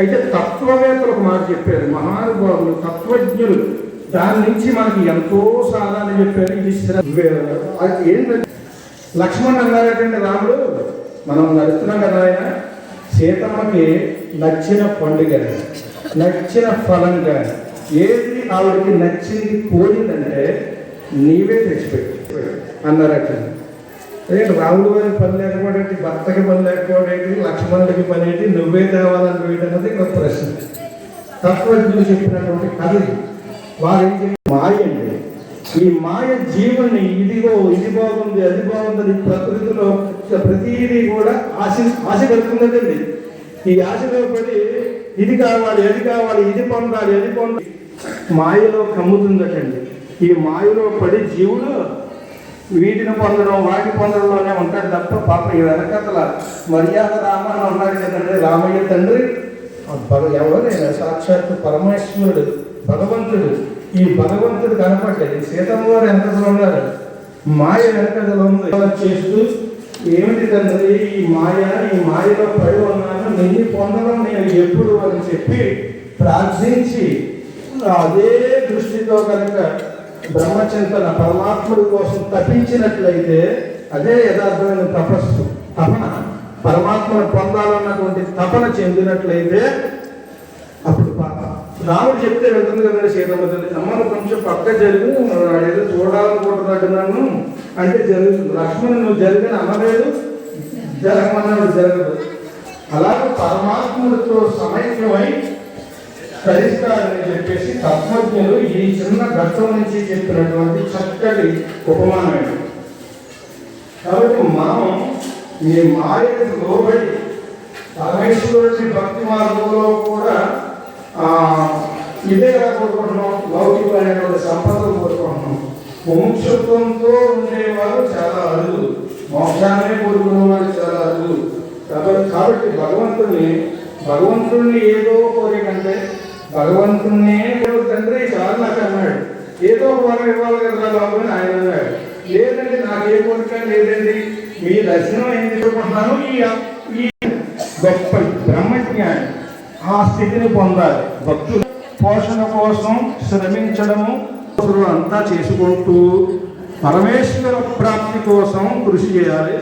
అయితే తత్వవేత్తలు ఒక మాట చెప్పారు, మహానుభావులు తత్వజ్ఞులు దాని నుంచి మనకి ఎంతో సాధారణ చెప్పారు. ఇది ఏంటంటే లక్ష్మణ్ అన్నారటండి, రాముడు మనం నడుస్తున్నాం కదా, ఆయన సీతమ్మకి నచ్చిన పండుగ నచ్చిన ఫలం కానీ ఏది ఆవిడకి నచ్చింది కోరిందంటే నీవే తెచ్చిపెట్టు అన్నారట. రాముడు వారికి పని లేకపోవడం, భర్తకి పని లేకపోవడం, లక్ష్మణుడికి పని ఏంటి, నువ్వే తేవాలని వేయటన్నది ఒక ప్రశ్న. తత్వజ్ఞులు చెప్పినటువంటి కథ వారు ఏం చేయాలి, మాయ అండి. ఈ మాయ జీవుని ఇది బాగుంది అది బాగుందని ప్రకృతిలో ప్రతిదీ కూడా ఆశ కలుగుతుందండి. ఈ ఆశలో పడి ఇది కావాలి అది కావాలి, ఇది పొందాలి అది పొందాలి, మాయలో కమ్ముతుందటండి. ఈ మాయలో పడి జీవుడు వీటిని పొందడం వాటి పొందడంలోనే ఉంటాడు తప్ప పాప ఈ వెనకతల మర్యాద రామాయణ ఉన్నాడు కదండి. రామయ్య తండ్రి ఎవరైనా సాక్షాత్తు పరమేశ్వరుడు భగవంతుడు. ఈ భగవంతుడు కనపడ్డాడు. సీతమ్మ వారు వెనకతలో ఉన్నారు, మాయ వెనకతలో ఉంది. చేస్తూ ఏమిటి తండ్రి ఈ మాయలో పడి ఉన్నాను, నిన్ను పొందడం నేను ఎప్పుడు అని చెప్పి ప్రార్థించి అదే దృష్టితో కనుక బ్రహ్మచింతన పరమాత్ముడి కోసం తపించినట్లయితే అదే యథార్థమైన తపన పరమాత్మను పొందాలన్నటువంటి తపన చెందినట్లయితే అప్పుడు రాముడు చెప్తే వెళ్తుంది కదండి సీతమ్మ తల్లి, అమ్మను కొంచెం పక్క జరిగి ఏదో చూడాలనుకుంటున్నాడు నన్ను అంటే జరుగుతుంది. లక్ష్మణుడు నువ్వు జరిగిన అనలేదు, జరగమన్నాడు జరగదు. అలాగే పరమాత్ముడితో సమైక్యమై తరిస్తారని చెప్పేసి తత్వజ్ఞులు ఈ చిన్న ఘట్టం నుంచి చెప్పినటువంటి చక్కటి ఉపమానమే. కాబట్టి మనం ఈ మాయకు లోబడి పరమేశ్వరుడి భక్తి మార్గంలో కూడా ఇదే కోరుకుంటున్నాం, లౌకికమైనటువంటి సంపదలు కోరుకుంటున్నాం. ముముక్షత్వంతో ఉండేవారు చాలా అరుదు, మోక్షాన్ని కోరుకునే వారు చాలా అరుదు. కాబట్టి భగవంతుడిని ఏదో కోరికంటే భగవంతుడినే తండ్రి చాలా నాకు అన్నాడు, ఏదో వరం ఇవ్వాలి కదా బాబు అని ఆయన అన్నాడు. లేదండి నాకు ఏ కోరిక లేదండి, మీ దర్శనం ఏం తీసుకుంటున్నాను, ఈ గొప్ప బ్రహ్మజ్ఞాని ఆ స్థితిని పొందాలి. భక్తులు పోషణ కోసం శ్రమించడము అంతా చేసుకుంటూ పరమేశ్వర ప్రాప్తి కోసం కృషి చేయాలి.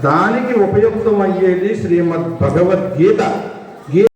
దానికి ఉపయుక్తమయ్యేది శ్రీమద్ భగవద్గీత.